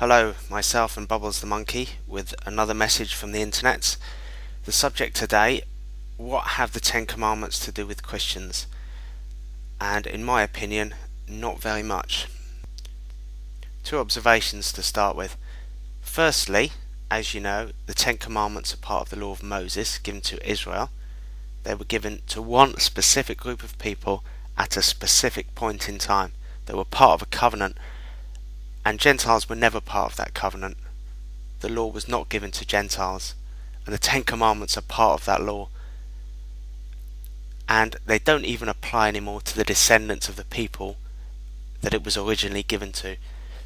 Hello, myself and Bubbles the Monkey with another message from the internet. The subject today, what have the Ten Commandments to do with Christians? And in my opinion, not very much. Two observations to start with. Firstly, as you know, the Ten Commandments are part of the law of Moses given to Israel. They were given to one specific group of people at a specific point in time. They were part of a covenant, and Gentiles were never part of that covenant. The law was not given to Gentiles, and the Ten Commandments are part of that law. And they don't even apply anymore to the descendants of the people that it was originally given to.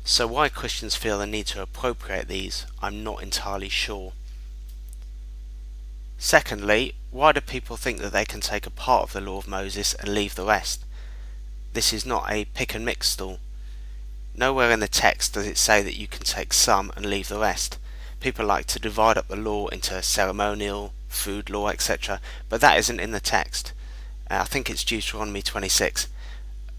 So why Christians feel the need to appropriate these, I'm not entirely sure. Secondly, why do people think that they can take a part of the law of Moses and leave the rest? This is not a pick and mix stall. Nowhere in the text does it say that you can take some and leave the rest. People like to divide up the law into ceremonial, food law, etc., but that isn't in the text. I think it's Deuteronomy 26,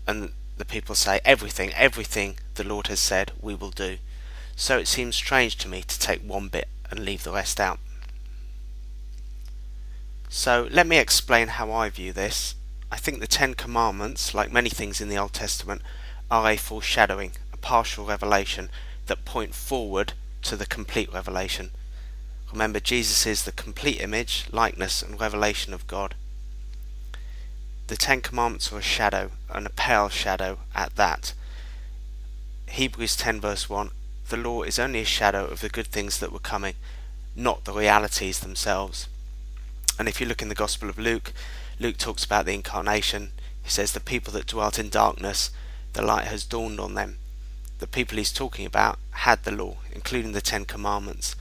and the people say everything the Lord has said we will do. So it seems strange to me to take one bit and leave the rest out. So let me explain how I view this. I think the Ten Commandments, like many things in the Old Testament, are a foreshadowing, a partial revelation that point forward to the complete revelation. Remember, Jesus is the complete image, likeness and revelation of God. The Ten Commandments are a shadow, and a pale shadow at that. Hebrews 10 verse 1, the law is only a shadow of the good things that were coming, not the realities themselves. And if you look in the Gospel of Luke, Luke talks about the incarnation. He says the people that dwelt in darkness, the light has dawned on them. The people he's talking about had the law, including the Ten Commandments.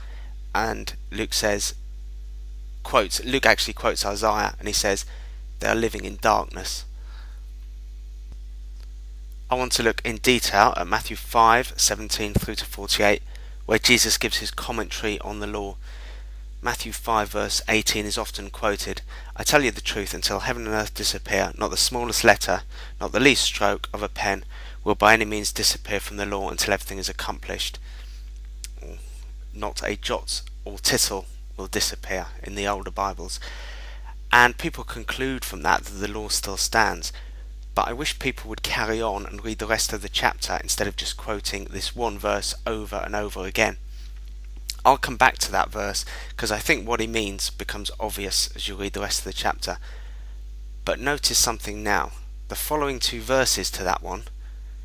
And Luke actually quotes Isaiah, and he says they are living in darkness. I want to look in detail at Matthew 5:17 through to 48, where Jesus gives his commentary on the law. Matthew 5 verse 18 is often quoted. I tell you the truth, until heaven and earth disappear, not the smallest letter, not the least stroke of a pen will by any means disappear from the law until everything is accomplished. Not a jot or tittle will disappear in the older Bibles. And people conclude from that the law still stands. But I wish people would carry on and read the rest of the chapter instead of just quoting this one verse over and over again. I'll come back to that verse because I think what he means becomes obvious as you read the rest of the chapter. But notice something now. The following two verses to that one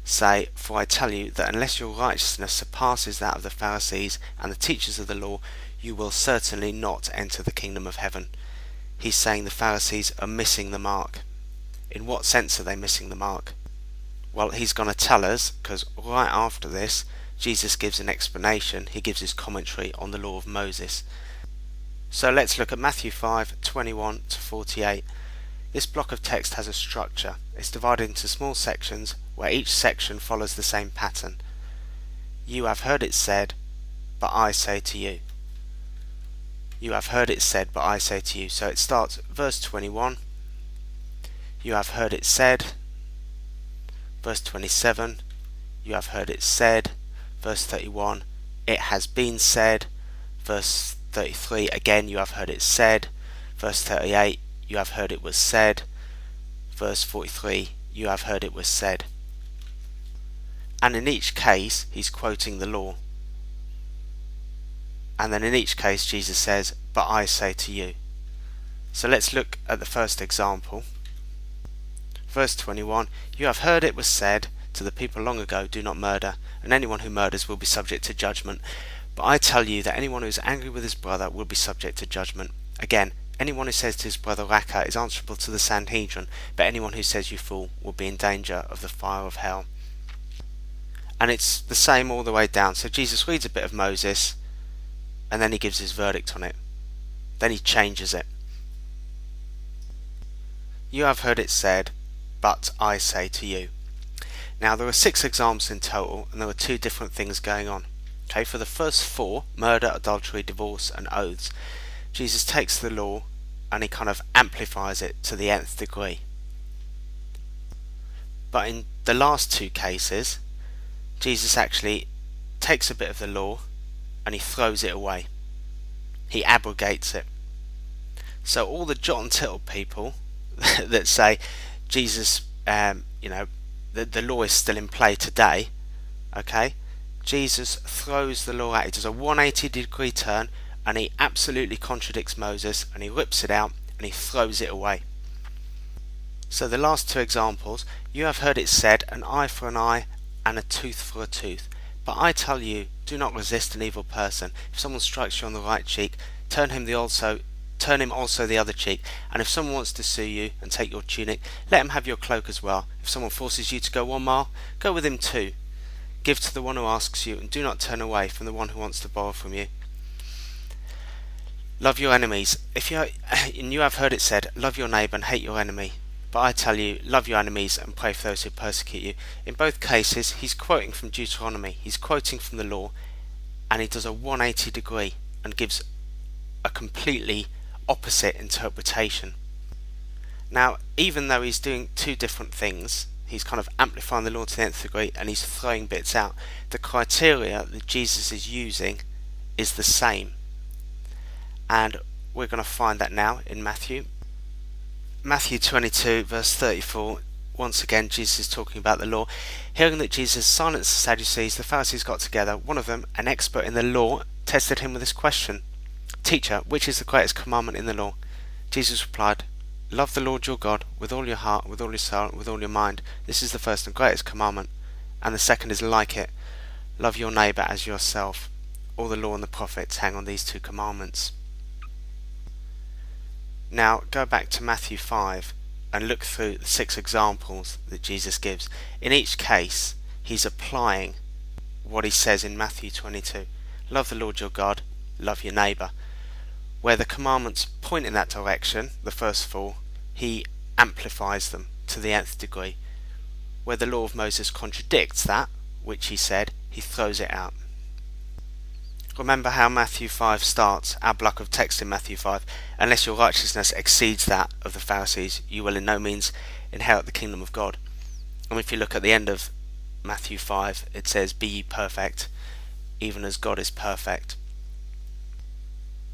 say, for I tell you that unless your righteousness surpasses that of the Pharisees and the teachers of the law, you will certainly not enter the kingdom of heaven. He's saying the Pharisees are missing the mark. In what sense are they missing the mark? Well, he's going to tell us, because right after this Jesus gives an explanation. He gives his commentary on the law of Moses. So let's look at Matthew 5:21 to 48. This block of text has a structure. It's divided into small sections where each section follows the same pattern. You have heard it said, but I say to you. You have heard it said, but I say to you. So it starts verse 21. You have heard it said. Verse 27. You have heard it said. Verse 31, it has been said. Verse 33, again you have heard it said. Verse 38, you have heard it was said. Verse 43, you have heard it was said. And in each case he's quoting the law. And then in each case Jesus says, but I say to you. So let's look at the first example. Verse 21, you have heard it was said to the people long ago, do not murder, and anyone who murders will be subject to judgment. But I tell you that anyone who is angry with his brother will be subject to judgment. Again, anyone who says to his brother Raka is answerable to the Sanhedrin, but anyone who says you fool will be in danger of the fire of hell. And it's the same all the way down. So Jesus reads a bit of Moses, and then he gives his verdict on it. Then he changes it. You have heard it said, but I say to you. Now there are 6 examples in total, and there are 2 different things going on. Okay, for the first 4, murder, adultery, divorce and oaths, Jesus takes the law and he kind of amplifies it to the nth degree. But in the last 2 cases, Jesus actually takes a bit of the law and he throws it away. He abrogates it. So all the jot and tittle people that say Jesus, the law is still in play today, okay? Jesus throws the law out. He does a 180-degree turn and he absolutely contradicts Moses and he rips it out and he throws it away. So the last two examples, you have heard it said, an eye for an eye and a tooth for a tooth. But I tell you, do not resist an evil person. If someone strikes you on the right cheek, turn him also the other cheek. And if someone wants to sue you and take your tunic, let him have your cloak as well. If someone forces you to go 1 mile, go with him 2. Give to the one who asks you, and do not turn away from the one who wants to borrow from you. Love your enemies. And you have heard it said, love your neighbour and hate your enemy. But I tell you, love your enemies and pray for those who persecute you. In both cases, he's quoting from Deuteronomy. He's quoting from the law, and he does a 180 degree and gives a completely opposite interpretation. Now, even though he's doing two different things, he's kind of amplifying the law to the nth degree and he's throwing bits out, the criteria that Jesus is using is the same. And we're going to find that now in Matthew 22 verse 34. Once again, Jesus is talking about the law. Hearing that Jesus silenced the Sadducees, the Pharisees got together. One of them, an expert in the law, tested him with this question: Teacher, which is the greatest commandment in the law? Jesus replied, love the Lord your God with all your heart, with all your soul, with all your mind. This is the first and greatest commandment. And the second is like it: love your neighbour as yourself. All the law and the prophets hang on these 2 commandments. Now go back to Matthew 5 and look through the 6 examples that Jesus gives. In each case, he's applying what he says in Matthew 22. Love the Lord your God, love your neighbour. Where the commandments point in that direction, the first 4, he amplifies them to the nth degree. Where the law of Moses contradicts that, which he said, he throws it out. Remember how Matthew 5 starts, our block of text in Matthew 5. Unless your righteousness exceeds that of the Pharisees, you will in no means inherit the kingdom of God. And if you look at the end of Matthew 5, it says, be ye perfect, even as God is perfect.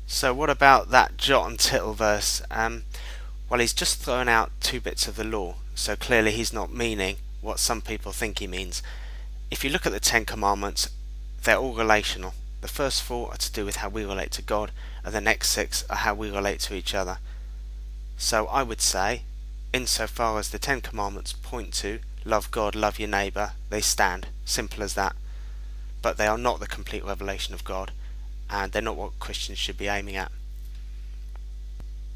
So what about that jot and tittle verse? Well, he's just thrown out 2 bits of the law, so clearly he's not meaning what some people think he means. If you look at the 10 commandments, they're all relational. The first 4 are to do with how we relate to God, and the next 6 are how we relate to each other. So I would say, insofar as the 10 commandments point to love God, love your neighbour, they stand. Simple as that. But they are not the complete revelation of God, and they're not what Christians should be aiming at.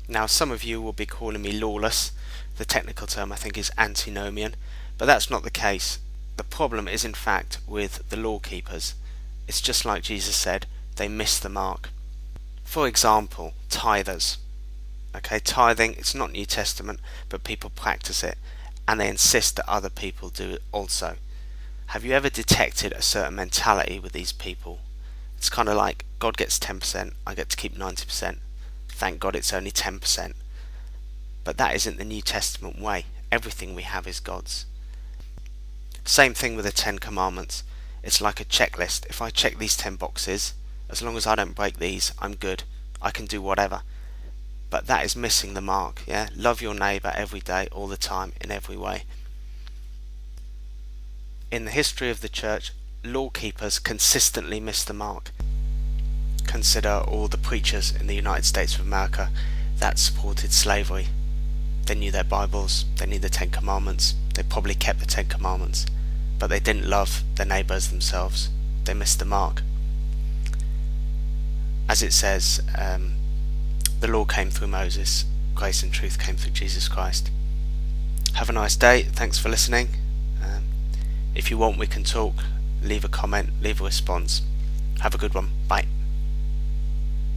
Now, some of you will be calling me lawless. The technical term I think is antinomian, but that's not the case. The problem is in fact with the law keepers. It's just like Jesus said, they miss the mark. For example, tithers. Okay, tithing, it's not New Testament, but people practice it, and they insist that other people do it also. Have you ever detected a certain mentality with these people? It's kind of like, God gets 10%, I get to keep 90%. Thank God it's only 10%. But that isn't the New Testament way. Everything we have is God's. Same thing with the 10 commandments. It's like a checklist. If I check these 10 boxes, as long as I don't break these, I'm good. I can do whatever. But that is missing the mark. Yeah, love your neighbour every day, all the time, in every way. In the history of the church, law keepers consistently miss the mark. Consider all the preachers in the United States of America that supported slavery. They knew their Bibles, they knew the 10 commandments, they probably kept the 10 commandments, but they didn't love their neighbours themselves. They missed the mark. As it says, the law came through Moses, grace and truth came through Jesus Christ. Have a nice day, thanks for listening. If you want, we can talk, leave a comment, leave a response. Have a good one, bye.